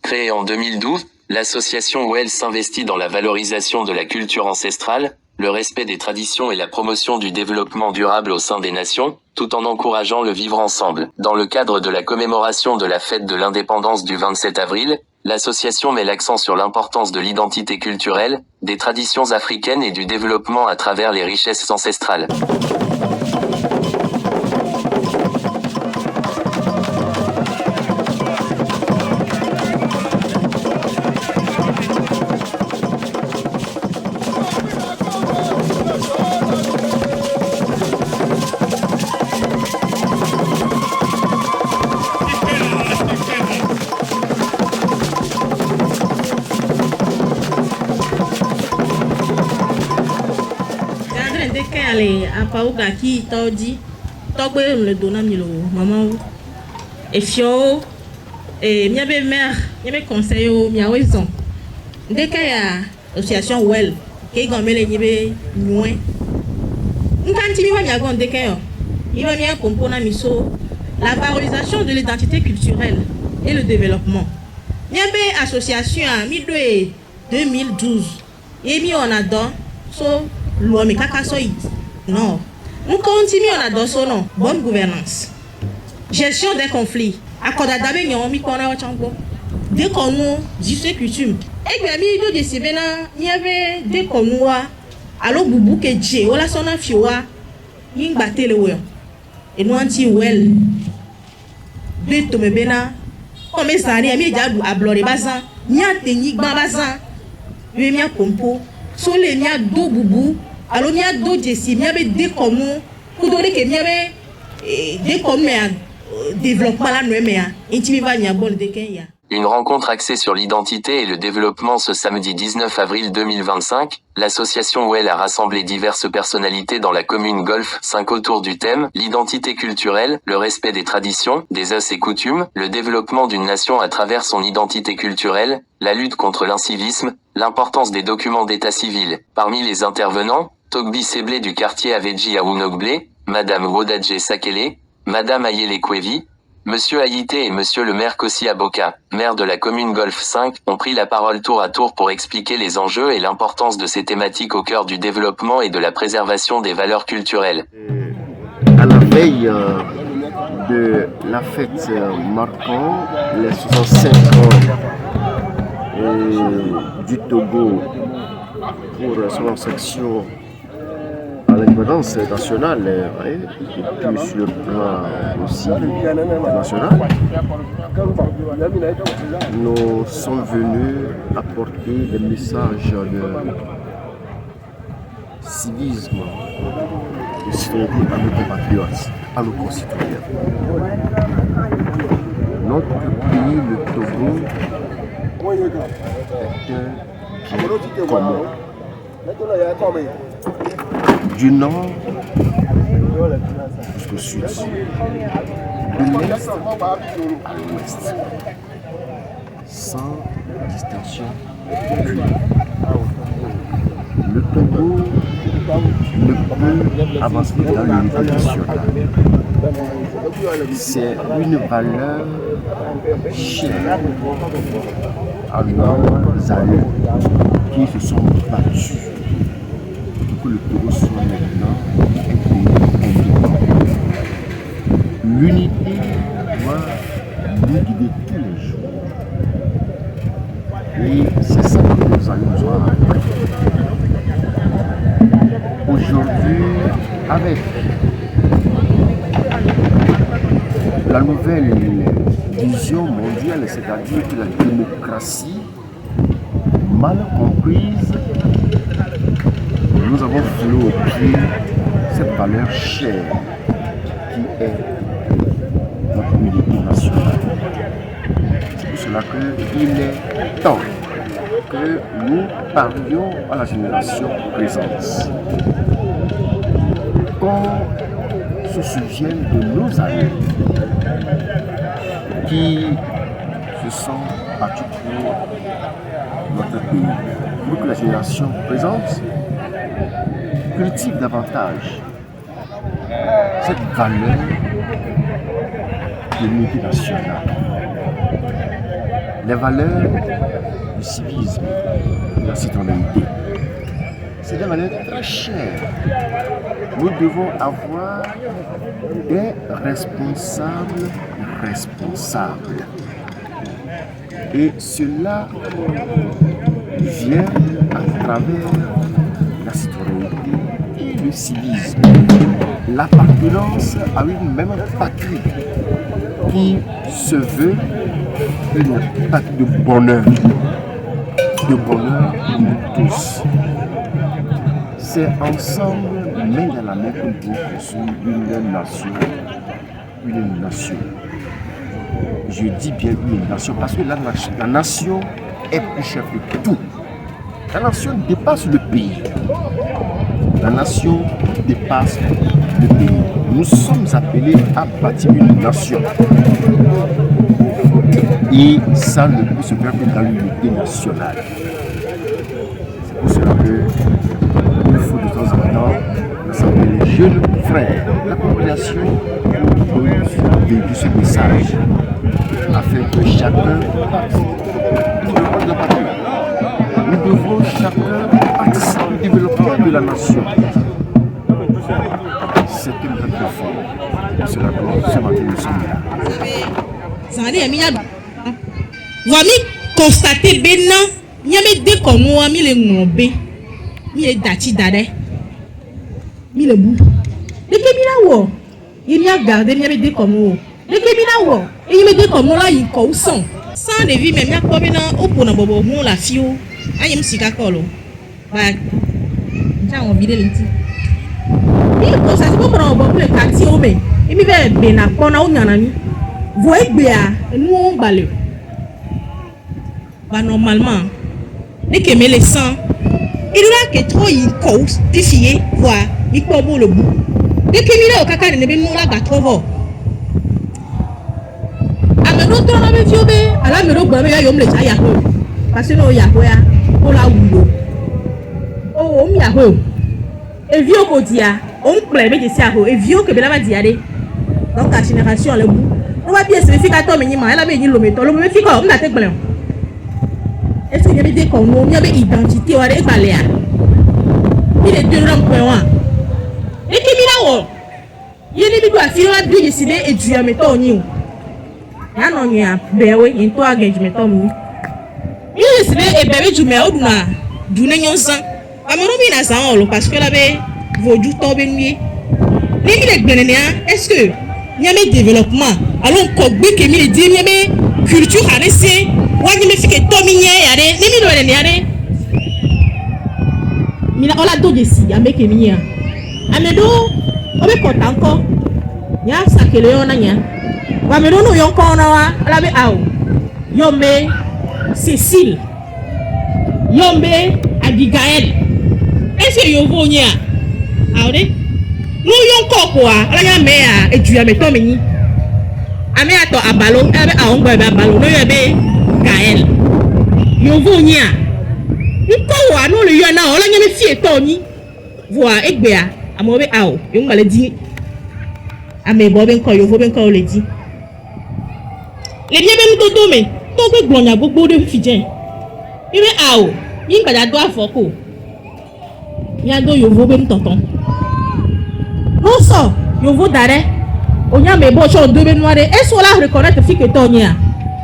Créée en 2012, l'association WELL s'investit dans la valorisation de la culture ancestrale, le respect des traditions et la promotion du développement durable au sein des nations, tout en encourageant le vivre ensemble. Dans le cadre de la commémoration de la fête de l'indépendance du 27 avril, l'association met l'accent sur l'importance de l'identité culturelle, des traditions africaines et du développement à travers les richesses ancestrales. Apa o gaki todi togbe le dona mi lo maman e fio e mia be mère mia be conseil o mia wezon ndeka ya association WELL ke gomele ni be nwe nkanti mi wa mia gon ndeka yo iba mia kompona miso la valorisation de l'identité culturelle et le développement mia be association a mi do 2012 et mi on adore so lo mi kaka so it non. Nous continuons à adopter non bonne gouvernance, gestion des conflits. Accord d'adabé nyon mi kona wachango. Dès qu'on nous dit ces coutumes. Et bien mi do de sebena il y avait des konwa allo bubu ke dje wala sona fiwa yin batele wo. Et nous anti WELL. De to me bena comme ezari mi jadu ablore bazan nya tenyi gba bazan. Yo mi pompo so le nya do bubu alors il y a d'autres ici, il y avait des communs, pour donner qu'il y avait des communs développement là, mais Une rencontre axée sur l'identité et le développement ce samedi 19 avril 2025, l'association WELL a rassemblé diverses personnalités dans la commune Golfe 5 autour du thème « L'identité culturelle, le respect des traditions, des us et coutumes, le développement d'une nation à travers son identité culturelle, la lutte contre l'incivisme, l'importance des documents d'état civil ». Parmi les intervenants, Togbi Seblé du quartier Avedji à Ounogblé, Madame Wodadje Sakele, Madame Ayele Kwevi, Monsieur Haïté et Monsieur le maire Kossi Aboka, maire de la commune Golfe 5, ont pris la parole tour à tour pour expliquer les enjeux et l'importance de ces thématiques au cœur du développement et de la préservation des valeurs culturelles. À la veille de la fête marquant les 65 ans du Togo pour son section à l'indépendance nationale et puis sur le plan aussi international, nous sommes venus apporter des messages de civisme, de citoyenneté à nos compatriotes, à nos concitoyens. Notre pays, le Togo, est un pays commun. Du nord jusqu'au sud, de l'est à l'ouest, sans distinction aucune. Le Togo ne peut avancer dans l'unité nationale. C'est une valeur chère à nos amis qui se sont battus pour que le Togo soit maintenant un pays indépendant. L'unité doit nous guider tous les jours. Et c'est ça que nous allons voir. Aujourd'hui, avec la nouvelle vision mondiale, c'est-à-dire que la démocratie mal comprise, nous avons foulé au pied cette valeur chère qui est notre unité nationale. C'est pour cela qu'il est temps que nous parlions à la génération présente. Qu'on se souvienne de nos amis qui se sont battu pour notre pays. Pour que la génération présente cultive davantage cette valeur de l'unité nationale, les valeurs du civisme, de la citoyenneté. C'est des valeurs très chères. Nous devons avoir des responsables. Et cela vient à travers la citoyenneté et le civisme. L'appartenance à une même patrie qui se veut une patrie de bonheur pour nous tous. C'est ensemble, main dans la main, que nous pouvons construire une nation. Je dis bien une nation parce que la nation est plus chère que tout. La nation dépasse le pays. La nation dépasse le pays. Nous sommes appelés à bâtir une nation. Et ça ne peut se faire que dans l'unité nationale. C'est pour cela qu'il faut de temps en temps rassembler les jeunes frères de la population pour véhiculer ce message afin que chacun participe. Nous devons chacun participer au développement de la nation. C'est une grande réforme. C'est la cause, ce matin nous sommes là. Vami constater maintenant, il y a des comme moi, mi le ngombe, mi le dati dade, mi le bout. De que mi la wo, il y a gardé, mi a des comme moi. De que mi la wo, et il me dit comme moi là, il cause sans de vie, même il y a quoi maintenant, au pour na bobo, mon la fille, aïe m'sika kolo, bah, j'ai envie de l'intime. Il constate pas pour un bon pour le quartier au mais, il me fait ben à pona ou nyanani, voyez bien, nous on balé. Bah normalement, dès que met les sangs, il y a que trop il cause, défier, voir, il peut avoir le bout. Dès que il est au caca, il ne peut pas la trop. À me l'autre, on avait violé, à la me l'autre, il y a eu le chayako. Parce que nous, il y a quoi, on l'a oublié. Oh, on y a quoi. Et vieux au dia, on plaît, mais je sais à quoi. Et vieux que Bella va dire, donc la génération, le bout. On va bien se faire à toi, mais il a mis le métro, le métro, on a été blanc. Est-ce qu'il y avait des comme il y avait identité ou des baléas? Il est deux langues pour moi. Et qui m'a il y a des gens qui ont dû décider et tu as mis ton new. Ah non, il y a béoué, il y a toi qui as mis ton new. Il y a décidé et bébé tu mets au douna, d'une yon sang. Amoureux n'a sang parce que la bé, vos joues tombent nuit. Les mille bénénéens, est-ce que il y a des développements? Alors, qu'on dit que il dit, il y a des cultures à laisser. Wadi me fike tomi nye yare, ni mi no ene yare. Mina ola do desi, ameke minya. Amedo, obe kotanko. Nya sakele yona nya. Wa medo no yonko ona wa, ala be aw. Yombe Cécile. Yombe Abigail. Est-ce yovo nya? Awde? No yonko kwa, ala nya me a etuya me tomi ni. Ame ato abalo, ebe awongo ebe abalo, no yebe Gaël, Yovo nia. Nko wa no le yana ola nyame fie to ni. Voa egbea amobe awo, yo ngale di. Ame bo ben ko Yovo ben ko le di. Le bien ben to me, to gbe glonya gbogbo de fijen. Ibe awo, yin gba da do afoko. Ya do Yovo ben tonton. No so, Yovo dare. Onya me bo so do ben noire. Est-ce la reconnaître fi que to nia?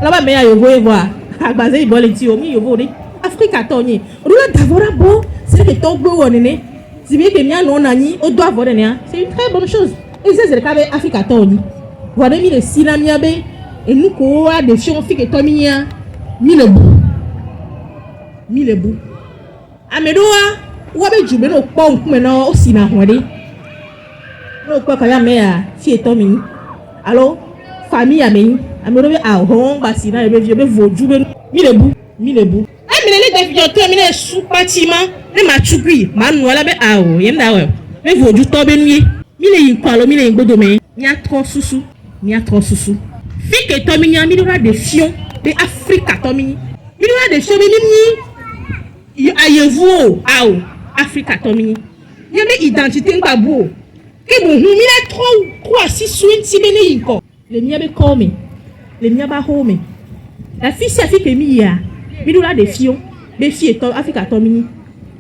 Là-bas, mais il y a voir. Agbaze il vole ti omi yovo ni. Afrique atonye. Oula davora bo, c'est que togbo wonene. Si bien que mia non nani, o doit avoir né. C'est une très bonne chose. Et c'est le cas de Afrique atonye. Voilà mi le sinamia be et nous ko a des fions fi que tomia mi le bout. Mi le bout. Amedoa, ou abe jube no pon kumena o sina hwade. No kwa kaya mea fi tomi. Allo, famille ameni. Amerobe a hon basina ebe vieux be voju be mi le bout amene le defi to mi le su patima le ma chugui manu ala be a o yem da we be voju to be nuye mi le yin kwalo mi le yin gbodo me mi a trop susu fi que to mi nya mi do ra de fion de Afrique Tommy. Il y a des choses qui ayez-vous à Afrique Tommy. Il y a des identités pas beau. Et bon, il y a trop assis sur une semaine encore. Les miens be comme les miens ba home. La fille c'est Afrique Mia. Il y a des filles, des filles Afrique Tommy.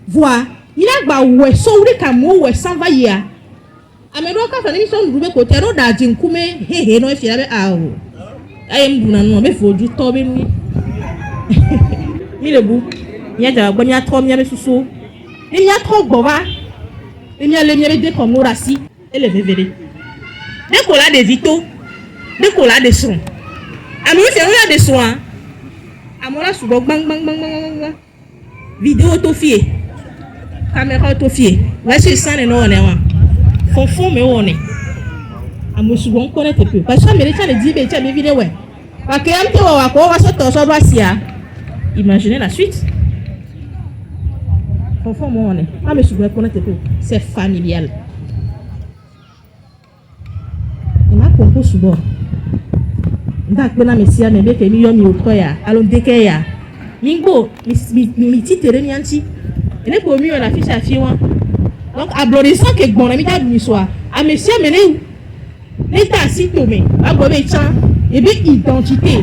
Vois, il y a ba ouais so de camo ouais sans va ya. Ameroka fa ni so ndube ko tero da jinkume he no fi abe awo. Ayem duna no be foju to be mi. Mi lebu. Nya ja gbo nya to mi be susu. Ni nya to gbo ba. Ni nya le mi be de comme no rasi et le vevere. De ko la de vito. De ko la de son. Ami fi la de son. Amora subo bang bang bang bang bang. Vidéo to fie. Caméra to fie. Va se san no ne wa. Fond mais on est à mon second connaître peu parce que américain les dit ben tu as bien vidéo ouais parce que am te wa ko wa so to so ba sia imaginez la suite fond mais on est à mon second connaître peu c'est familial il m'a compris souvent ndak bena mesia me be ke mi yo mi okoya alo deke ya mingo mi titere mi anti ele ko mi on affiche afiwa. Donc, à Blorissant, que bon ami du soir, à monsieur Mené, l'état si tomé, à Bobéchan, et bien identité.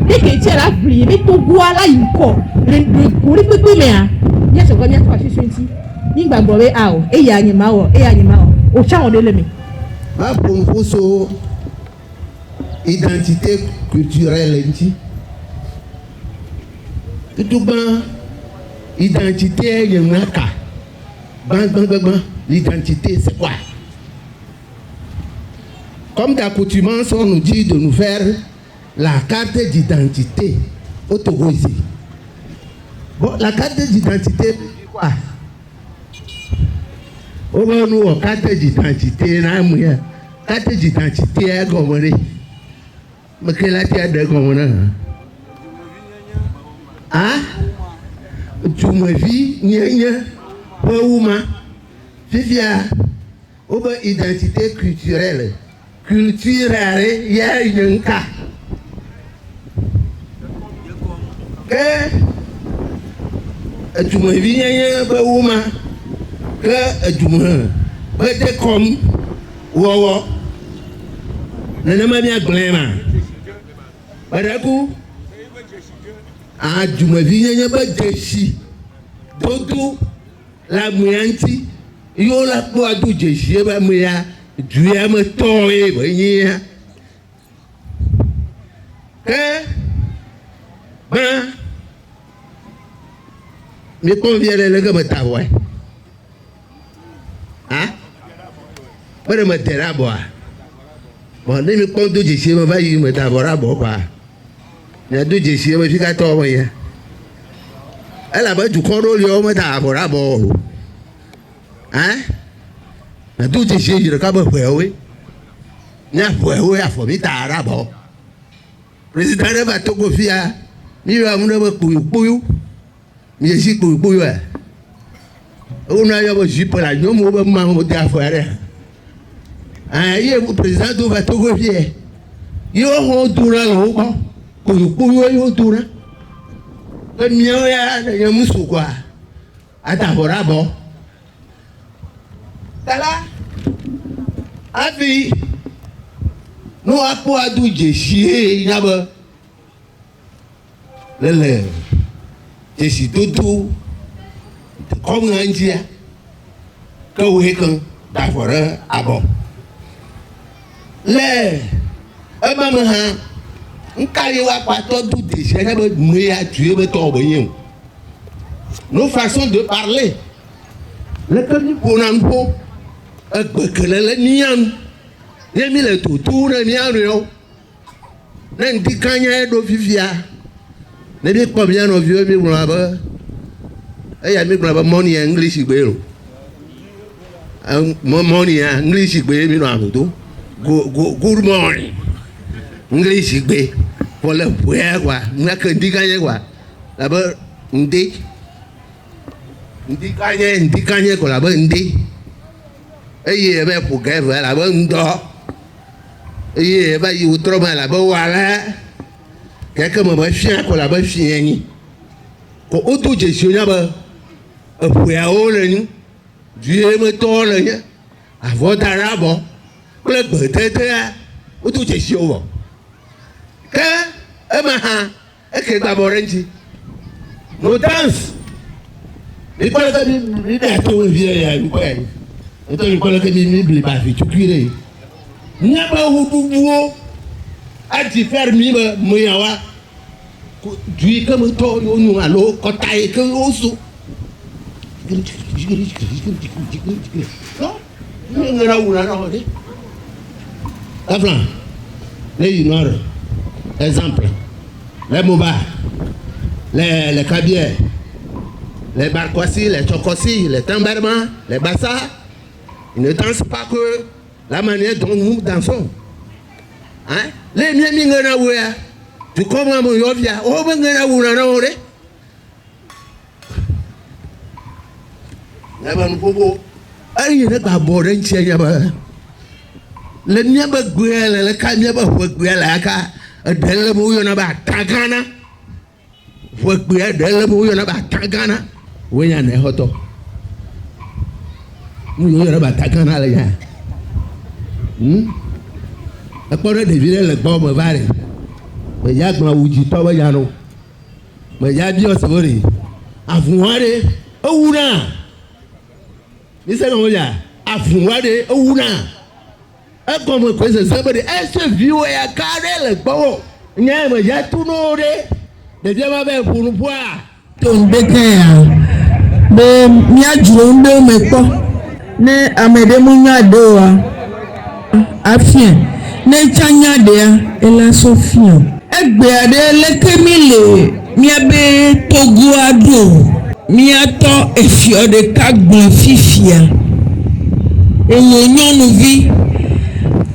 Dès que tu as la pluie, et bien tout bois là, il corps. Le courir que tu mets, il y a ce qu'on vient de faire sur ici. Il va boire à eau, et il y a un mao, et animal, au champ de l'ennemi. Ma pour identité culturelle, tout bien, identité, il y a un cas. L'identité, c'est quoi? Comme d'accoutumance, on nous dit de nous faire la carte d'identité autorisée. Bon, la carte d'identité, c'est quoi? On va nous carte d'identité, carte d'identité, mais quelle est la de comme ah? Tu me vis, Ouma, Fifia, Oba identité culturelle. Culturelle, il y a une cas. Que tu me viens, Ouma, que tu me veux comme Wawa. Ne m'a bien gléma. Badakou, ah, tu me viens, pas de chi. Dodo. La mouyanti, yo la poa du jeshi, ba mouya, du ya me toye, voyez. Que, ben, mais convient le gars me t'avoue. Hein? Pas de me terra boire. Bon, dès me compte du jeshi, me va y me t'avoue à boire, quoi. Il y a deux jeshi, me fica toi, voyez. Elle a battu contre le homme d'abord. Hein? Mais tout est chez le cabot, oui. N'a pas oui à former ta arabe. Président de Bateau Fia, il va me couiller. Mais j'ai couillé. On a eu un jupe là, nous m'avons demandé à faire. Hein, il est le président de Bateau Fia. Il a un tour là, couillé, tour là. Mieux ya musu quoi atabora bon tala afi no apo adu jeshi yaba lele jeshi tutu comme anjia que we kan tabora abo le abamaha nos façons de parler. Le pays pour n'importe que le niam, il a mis le tout, le niam, l'indicanya d'officia. Ne dit combien de vieux mi là-bas. Et il y a mis là-bas money English, money English, good morning. English be pour le pouvoir quoi n'a que dit gagner quoi là-bas ndi gagner quoi là-bas ndi et ben pour gagner là-bas ndo et ben il autrement là-bas voilà Quelqu'un m'a fait un collabore fini. Quand auto gestionnaire pour aller Dieu me tourne à votre arabe. Peut-être auto gestion. Que que d'abord nos danses. Et quoi que il a tout vieil à nous. Et toi, il connaît que il pas fait tout cuire. N'a pas ou tout a dit faire mime moyawa. Du comme toi, nous allons quand t'as que osu. Non, nous n'avons pas de. Avant, les noirs, exemple, les Moba, les Kabiers, les Barkwasi, les Chokosi, les Tamberma, les Bassa, ils ne dansent pas que la manière dont nous dansons. Hein? Les Miamingana, tu comprends mon yovia, oh, Bangana, ou la Nore. Il n'est pas bon, le nyaba guela le kanyaba guela ka delle bu yo na ba tagana fo guela delle bu yo na ba tagana wenya ne hoto mu yo na ba tagana la ya akporo de vile le gbo mo vare me ya gba wuji to ba ya no me ya bi osori afunware owuna ni se mo ya afunware owuna. Comme quoi c'est ça, est-ce vieux et à carré le bon? N'y mais j'ai tout nourri. De bien m'avait pour nous voir. Ton bécain, de mia djombe me ko, ne amede munya doa, afien, ne chanya dea, et la sofia. Egbe ade le kemile, mia be togo ado, mia to efio de kagbon fifia. Et yon nous vit.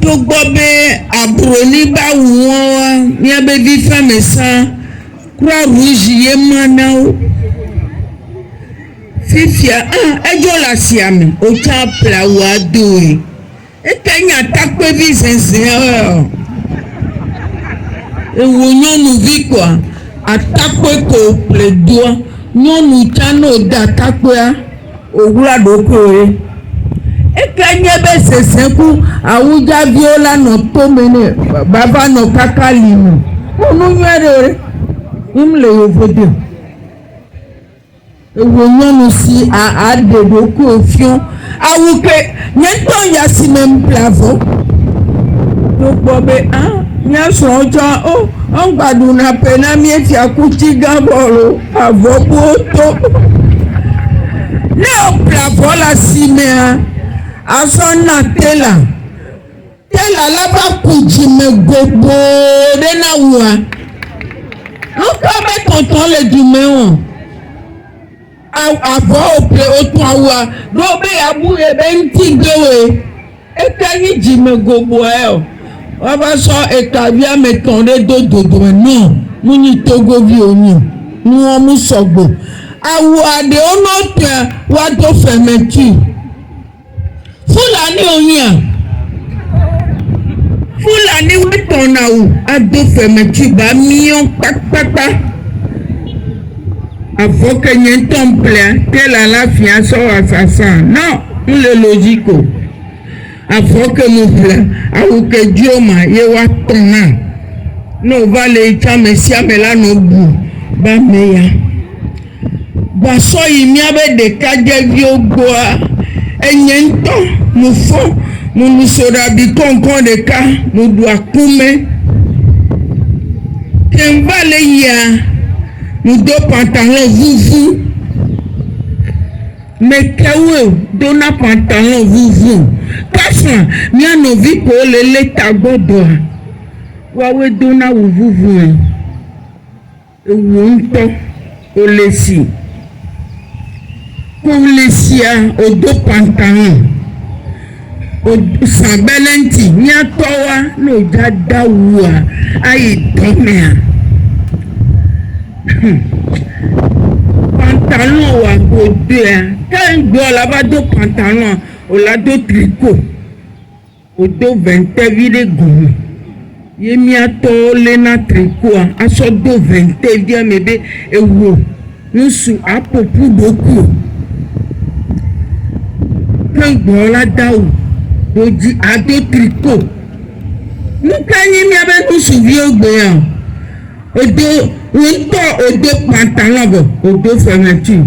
Tó gbọ́ bẹ́ àbúrò nígbà wọ́n ní abẹ́bí fẹ́mẹ̀sán kúrò rújì yé mọ́ná ó fífìá ẹjọ́ làṣì àmì òtún àpìlàwọ̀ àdóòrè ẹ̀kẹ́yìn àtàpẹ́ bí sẹ̀nsẹ̀ ewu nyɔnu vi kɔa àtàpẹ́ kò ple doa nyɔnu tsánà òde àtàpẹ́a òwúrọ̀ àdókòrè. Ekenye be seseku awujaviwo la nɔ tomene baba nɔ kaka limu unu nyuɛre imle yovode ewo nyɔnu si adedo ko fiɔ awuke nyetɔ yasime mplavɔ tó gbɔ be nyasrɔ̃ tsɔ o ɔngbadu na pe na miefia kuti gabɔlo avɔ to ne ɔplavɔ la simea. Asona tela laba kujime gobo de na wa nka be tonton le dume won avo ope otu awa do be abu e be nti gbewe e kanyi jime gobo e o ba so e kabia me ton de dodo no muni togo bi oni nu o mu sogbo awu ade ono te wa do fermenti Fulani onya Fulani wetona o ado fermenti ba mion pakpakpa avoke nyen temple tela la fianso assassin non on le logique avoke mo fla awuke dioma ye wa tona no vale chame siame la no bu ba meya ba so yi mi abe de kaje vi ogboa enyento mufo munusoda bi konkon de ka mudu akume tembale ya mudo pantalon vuvu mekewe dona pantalon vuvu kafa mi anovi ko lele tagbodo wawe dona vuvu ewu nto olesi Kulesia odo pantalon odo sabelenti nyatowa no jadawa ayi domea pantalon wa odea kan gbo la ba do pantalon o la do tricot odo 20 vide gun ye miato lena trikoa aso do 20 dia mebe ewo nusu apopu doku ngbo la dawo oji ado triko nukanyi miabe nusu vi ogbe ya odo wonto odo pantalon bo odo fermeture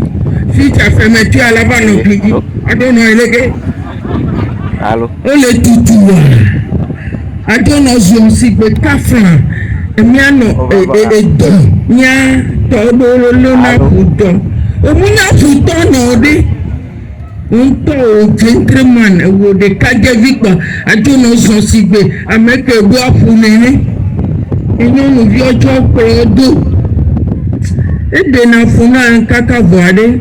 ficha fermeture alaba no pigi adono elege Allô? ole tutuwa adono zo sigbe kafran emiano edo nya todo lo na puto omunya puto no de unto gentleman wo de kaje vikpa adono zo sigbe ameke bo afunene enyo no vi ojo pedo ede na funa kaka voade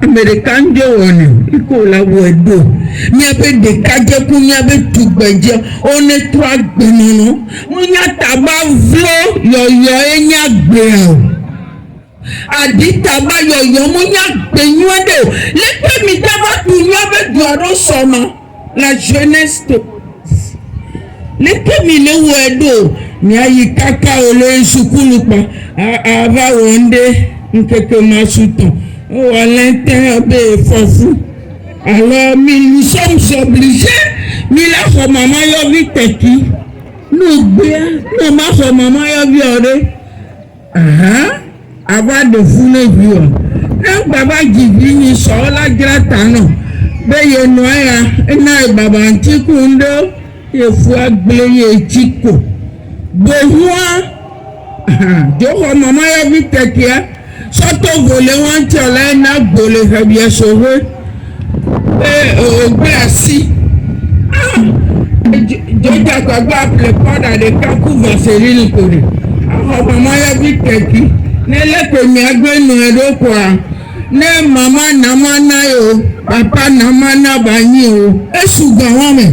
American Joan, Nicola Wedo, Niabe de Kajaku, Niabe to Benja, only track Benino, Munyataba Vlo, your Enya Bell. Aditaba your Munya Benuado, let me never to Niabe Duaro Summer, la jeunesse. Let me know where do, Niayi Kaka Ole Sukulupa, Ava Wonde, Nkeke Masuton. Oh, à l'intérieur des forces. Alors, nous sommes obligés, mais là, son maman y'a vu Teki. Nous, bien, nous, ma son maman y'a vu Ore. Avoir de fouler vu. Un baba qui vient, sort la gratano. Beye noya, na baba antikundo, et foi blé chico. Besoin, Joko maman y'a vu Teki. Soto volé wan tiola na volé bien sauvé glacé Joja kwagba appelé pada de kaku vaseline kore mama ya biteki ne lepe mi agbe no edo kwa ne mama na mana yo papa na mana banyi o esuga won me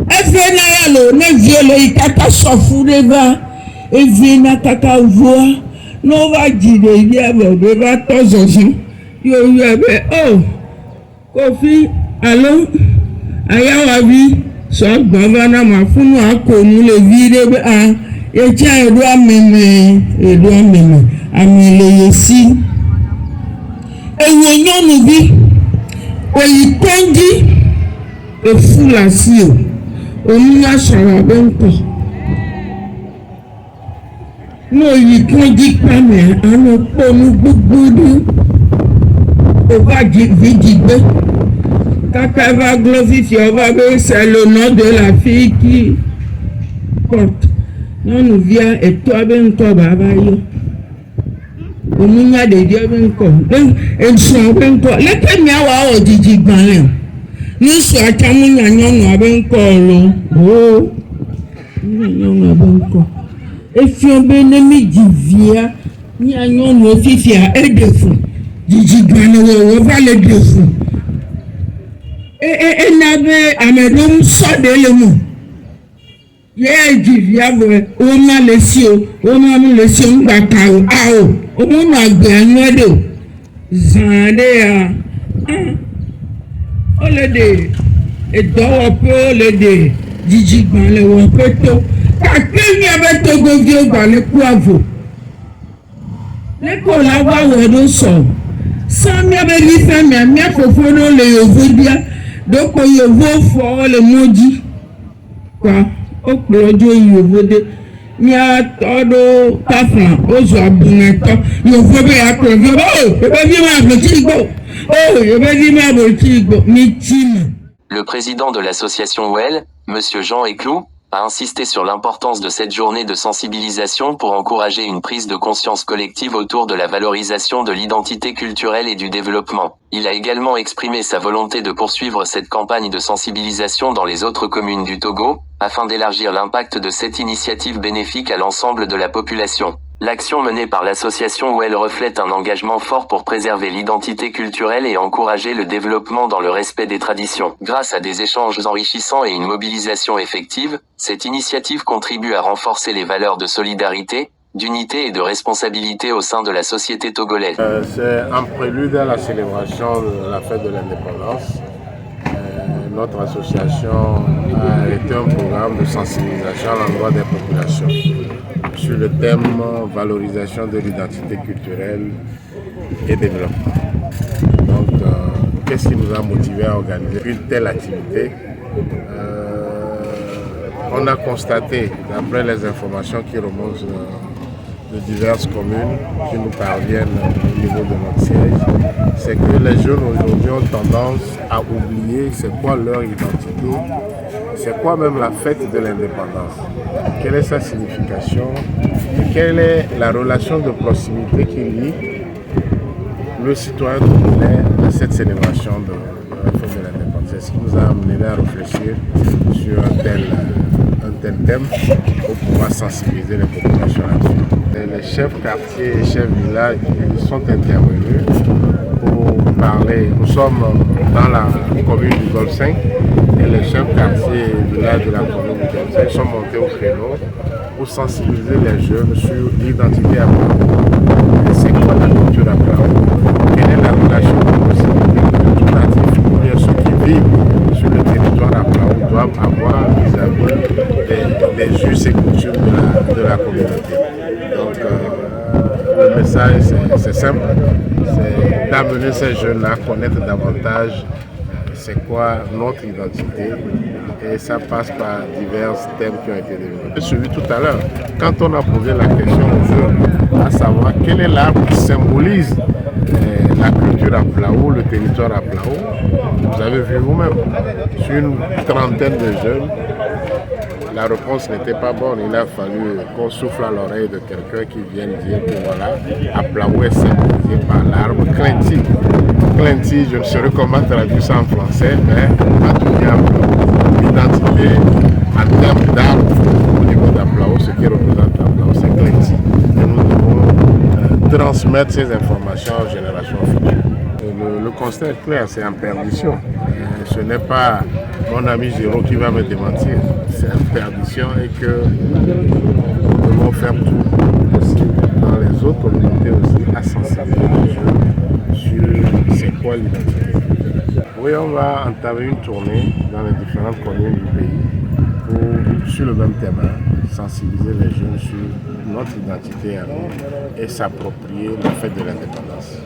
efe na ya lo ne viole ikata sofu deva evi na kaka voa no va jide ye be va tozoji yo ye be oh kofi allo ayawa bi so gbava na ma funu akonu le vire be e cha edo ameme amele yesi ewo nyonu bi oyi tonji e fula si o omunya sara be nko no yi tonji pame anu ponu gbogbo o va vigigbe kaka va glorifier on va ver c'est le nom de la fille qui porte non nous vient et toi ben ko baba yo omunya de dia ben ko en so ben ko le ke mi awa ojiji gban ni so atamunya nyonu ben ko lo nyonu ben ko efion benemi divia ni anyonu ofifia edefu jiji gban wo va le defu nabe amedum so de lemu ye divia bo o ma le si o ma mi le si ngba ka o mo ma gbe anwedo zande ya o le de edowo pe o le de jiji gban le wo pe to ka kenya be to go vi o gba le ku avo le ko la wa wo do so sami be li fe mi afofo no le yovodia doko yovo fo le moji kwa o projo yovode mi a todo kafan ozo abuneto yovo be akro be bi ma bo ti gbo be bi ma bo ti gbo mi tima. Le président de l'association WEL, Monsieur Jean Éclou, a insisté sur l'importance de cette journée de sensibilisation pour encourager une prise de conscience collective autour de la valorisation de l'identité culturelle et du développement. Il a également exprimé sa volonté de poursuivre cette campagne de sensibilisation dans les autres communes du Togo, afin d'élargir l'impact de cette initiative bénéfique à l'ensemble de la population. L'action menée par l'association WEL reflète un engagement fort pour préserver l'identité culturelle et encourager le développement dans le respect des traditions. Grâce à des échanges enrichissants et une mobilisation effective, cette initiative contribue à renforcer les valeurs de solidarité, d'unité et de responsabilité au sein de la société togolaise. C'est un prélude à la célébration de la fête de l'indépendance. notre association a arrêté un programme de sensibilisation à l'endroit des populations sur le thème valorisation de l'identité culturelle et développement. Donc, qu'est-ce qui nous a motivé à organiser une telle activité? On a constaté, d'après les informations qui remontent de diverses communes qui nous parviennent au niveau de notre siège, c'est que les jeunes aujourd'hui ont tendance à oublier c'est quoi leur identité, c'est quoi même la fête de l'indépendance, quelle est sa signification, et quelle est la relation de proximité qui lie le citoyen congolais à cette célébration de la fête de l'indépendance. C'est ce qui nous a amené à réfléchir sur un tel thème pour pouvoir sensibiliser les populations là-dessus. Les chefs quartiers et chefs villages sont intervenus pour parler. Nous sommes dans la commune du Golfe 5 et les chefs quartiers et villages de la commune du Golfe 5 sont montés au créneau pour sensibiliser les jeunes sur l'identité à Plao. C'est quoi la culture à Plao? Quelle est la relation de tout natif ou bien ceux qui vivent sur le territoire à Plao doivent avoir vis-à-vis des us et coutumes de la communauté. Donc le message c'est simple, c'est d'amener ces jeunes à connaître davantage c'est quoi notre identité et ça passe par divers thèmes qui ont été développés. Celui tout à l'heure, quand on a posé la question aux jeunes, à savoir quel est l'arbre qui symbolise la culture à Plao, le territoire à Plao, vous avez vu vous-même, sur une trentaine de jeunes, la réponse n'était pas bonne. Il a fallu qu'on souffle à l'oreille de quelqu'un qui vienne dire que voilà, à Plao est symbolisé par l'arbre Clinty. Clinty, je ne saurais comment traduire ça en français, mais en tout cas, l'identité en termes d'arbre au niveau d'Aplao, ce qui représente Aplao, c'est Clinty. Et nous devons transmettre ces informations aux générations futures. Le constat est clair, c'est en perdition. Ce n'est pas mon ami Géraud qui va me démentir. C'est en perdition et que nous devons faire tout possible dans les autres communautés aussi à sensibiliser les jeunes sur c'est quoi l'identité. Oui, on va entamer une tournée dans les différentes communes du pays sur le même thème, sensibiliser les jeunes sur notre identité à nous et s'approprier la fête de l'indépendance.